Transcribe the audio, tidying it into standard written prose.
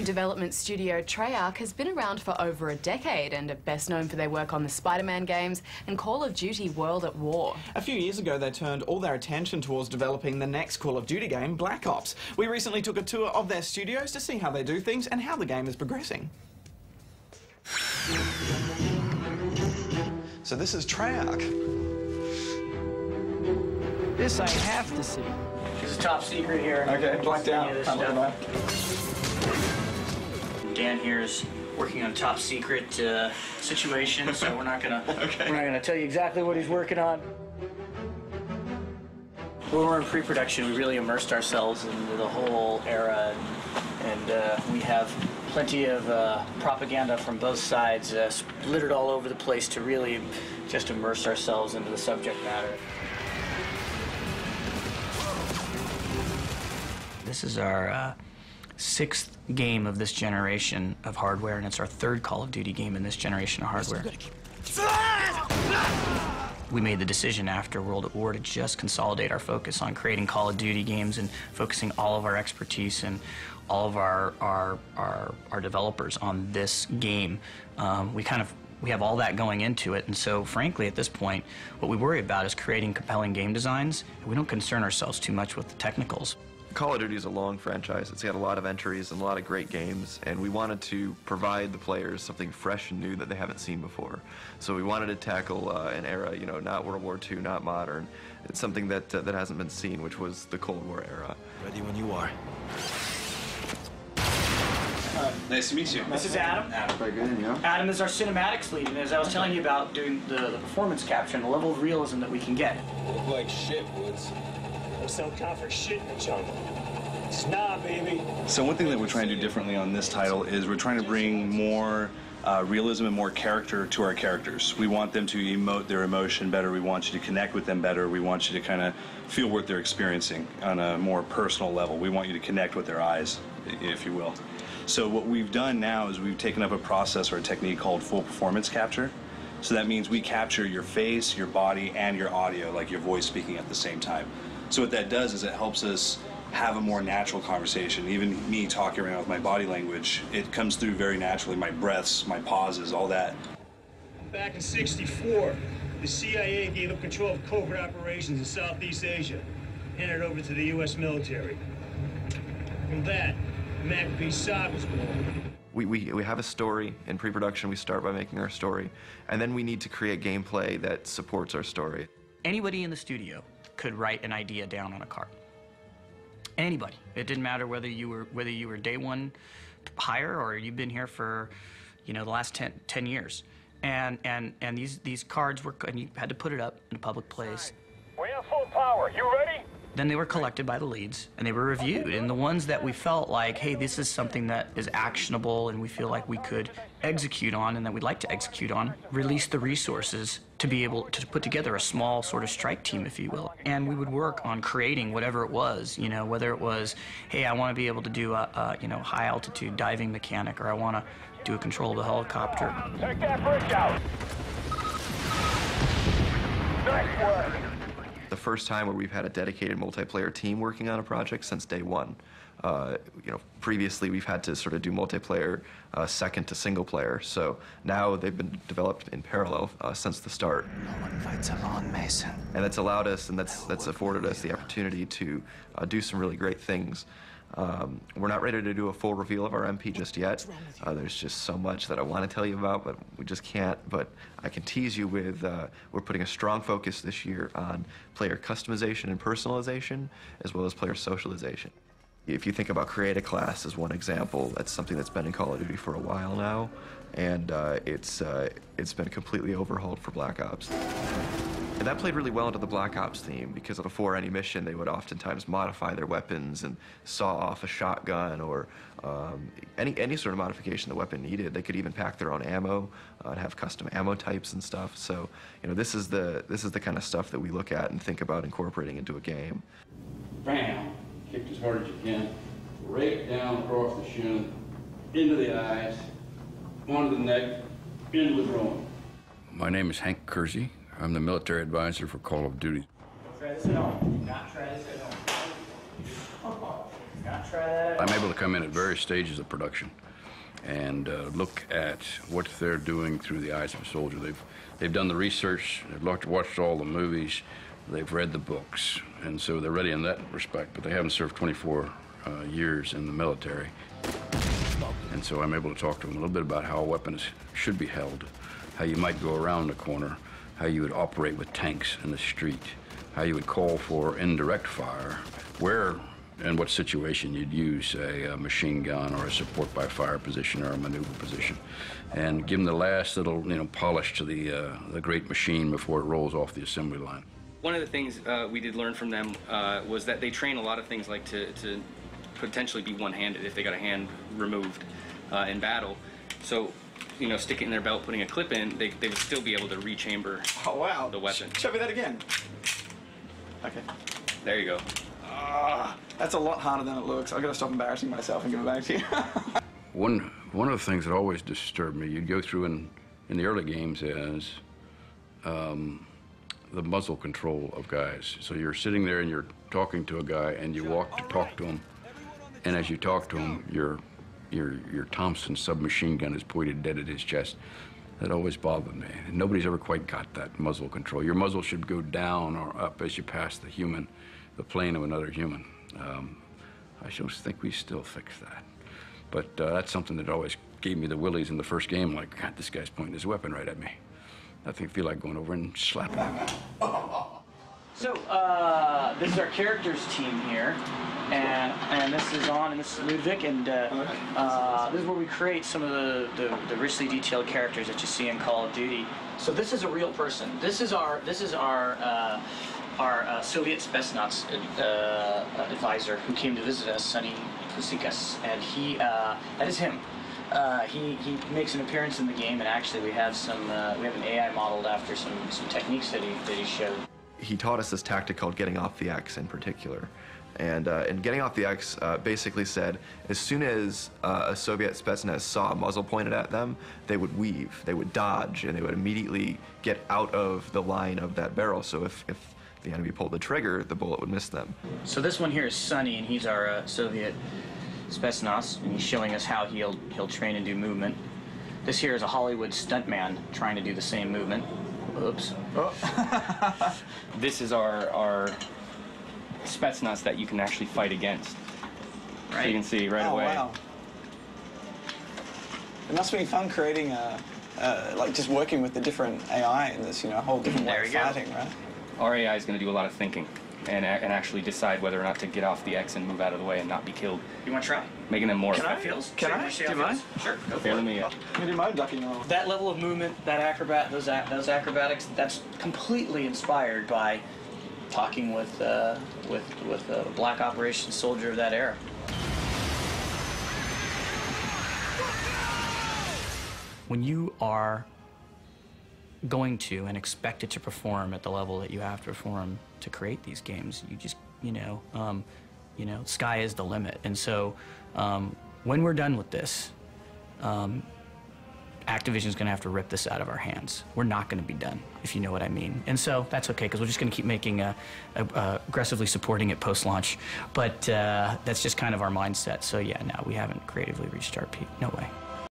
development studio Treyarch has been around for over a decade and are best known for their work on the Spider-Man games and Call of Duty World at War. A few years ago, they turned all their attention towards developing the next Call of Duty game, Black Ops. We recently took a tour of their studios to see how they do things and how the game is progressing. So this is Treyarch. This I have to see. This is top secret here. Okay, blacked out. Dan here is working on a top secret situation, so we're not gonna tell you exactly what he's working on. When we're in pre-production, we really immersed ourselves into the whole era, and we have plenty of propaganda from both sides littered all over the place to really just immerse ourselves into the subject matter. This is our sixth game of this generation of hardware, and it's our third Call of Duty game in this generation of hardware. We made the decision after World at War to just consolidate our focus on creating Call of Duty games and focusing all of our expertise and all of our developers on this game. We have all that going into it, and so frankly at this point what we worry about is creating compelling game designs. We don't concern ourselves too much with the technicals. Call of Duty is a long franchise. It's got a lot of entries and a lot of great games, and we wanted to provide the players something fresh and new that they haven't seen before. So we wanted to tackle an era, you know, not World War II, not modern. It's something that hasn't been seen, which was the Cold War era. Ready when you are. Nice to meet you. This is Adam. Very good, yeah. Adam is our cinematics lead, and as I was telling you about doing the performance capture and the level of realism that we can get. Look like shit, Woods. There's no time for shit in the jungle. It's not, baby. So one thing that we're trying to do differently on this title is we're trying to bring more realism and more character to our characters. We want them to emote their emotion better. We want you to connect with them better. We want you to kind of feel what they're experiencing on a more personal level. We want you to connect with their eyes, if you will. So what we've done now is we've taken up a process or a technique called full performance capture. So that means we capture your face, your body, and your audio, like your voice speaking at the same time. So what that does is it helps us have a more natural conversation. Even me talking around with my body language, it comes through very naturally. My breaths, my pauses, all that. Back in '64, the CIA gave up control of covert operations in Southeast Asia, handed it over to the U.S. military. From that, MacB Saab was born. We have a story. In pre-production, we start by making our story, and then we need to create gameplay that supports our story. Anybody in the studio could write an idea down on a card. Anybody. It didn't matter whether you were day one hire or you've been here for, you know, the last 10 years. And these cards were, and you had to put it up in a public place. We're in full power. You ready? Then they were collected by the leads and they were reviewed. And the ones that we felt like, hey, this is something that is actionable and we feel like we could execute on and that we'd like to execute on, release the resources to be able to put together a small sort of strike team, if you will. And we would work on creating whatever it was, you know, whether it was, hey, I want to be able to do a you know, high altitude diving mechanic, or I want to do a control of a helicopter. Take that bridge out. Nice work. The first time where we've had a dedicated multiplayer team working on a project since day one. You know, previously we've had to sort of do multiplayer second to single player, so now they've been developed in parallel since the start. No one fights alone, Mason. And that's allowed us, and that's afforded us the opportunity to do some really great things. We're not ready to do a full reveal of our MP just yet. There's just so much that I want to tell you about, but we just can't. But I can tease you with, we're putting a strong focus this year on player customization and personalization, as well as player socialization. If you think about Create a Class as one example, that's something that's been in Call of Duty for a while now, and it's been completely overhauled for Black Ops. And that played really well into the Black Ops theme, because before any mission, they would oftentimes modify their weapons and saw off a shotgun or any sort of modification the weapon needed. They could even pack their own ammo and have custom ammo types and stuff. So, you know, this is the kind of stuff that we look at and think about incorporating into a game. Bam! Kick as hard as you can, right down across the shin, into the eyes, onto the neck, into the groin. My name is Hank Keirsey. I'm the military advisor for Call of Duty. Don't try this at home. Do not try this at home. Do not that. I'm able to come in at various stages of production and look at what they're doing through the eyes of a soldier. They've done the research, they've watched all the movies, they've read the books, and so they're ready in that respect, but they haven't served 24 years in the military. And so I'm able to talk to them a little bit about how weapons should be held, how you might go around a corner, how you would operate with tanks in the street, how you would call for indirect fire, where and what situation you'd use a machine gun or a support by fire position or a maneuver position, and give them the last little, polish to the great machine before it rolls off the assembly line. One of the things we did learn from them was that they train a lot of things like to potentially be one-handed if they got a hand removed in battle. So, stick it in their belt, putting a clip in, they would still be able to rechamber the weapon. Show me that again. Okay. There you go. That's a lot harder than it looks. I've got to stop embarrassing myself and give it back to you. One of the things that always disturbed me, you'd go through in the early games, is the muzzle control of guys. So you're sitting there and you're talking to a guy and you walk to talk to him, and as you talk to him, your Thompson submachine gun is pointed dead at his chest. That always bothered me. Nobody's ever quite got that muzzle control. Your muzzle should go down or up as you pass the plane of another human. I just think we still fix that. But that's something that always gave me the willies in the first game, like, God, this guy's pointing his weapon right at me. I feel like going over and slapping him. So, this is our characters team here, and this is On, and this is Ludwig, and this is where we create some of the richly detailed characters that you see in Call of Duty. So this is a real person. This is our Soviet Spetsnaz advisor who came to visit us, Sonny Kusikas, and that is him. He makes an appearance in the game, and actually we have an AI modeled after some techniques that he showed. He taught us this tactic called getting off the X in particular. And getting off the X basically said, as soon as a Soviet Spetsnaz saw a muzzle pointed at them, they would weave, they would dodge, and they would immediately get out of the line of that barrel. So if the enemy pulled the trigger, the bullet would miss them. So this one here is Sonny, and he's our Soviet Spetsnaz, and he's showing us how he'll train and do movement. This here is a Hollywood stuntman trying to do the same movement. Oops. Oh. This is our Spetsnaz that you can actually fight against. Right. So you can see right away. Wow. It must be fun creating like just working with the different AI in this, a whole different way of fighting, right? Our AI is going to do a lot of thinking and actually decide whether or not to get off the X and move out of the way and not be killed. You want to try? Making them more effective. Can I? Do you mind? Sure. Go for it. Let me do my ducking roll. That level of movement, those acrobatics, that's completely inspired by talking with a black operations soldier of that era. When you are going to and expected to perform at the level that you have to perform to create these games, you just, sky is the limit. And so when we're done with this, Activision's going to have to rip this out of our hands. We're not going to be done, if you know what I mean. And so that's okay, because we're just going to keep making, aggressively supporting it post-launch. But that's just kind of our mindset. So yeah, no, we haven't creatively reached our peak. No way.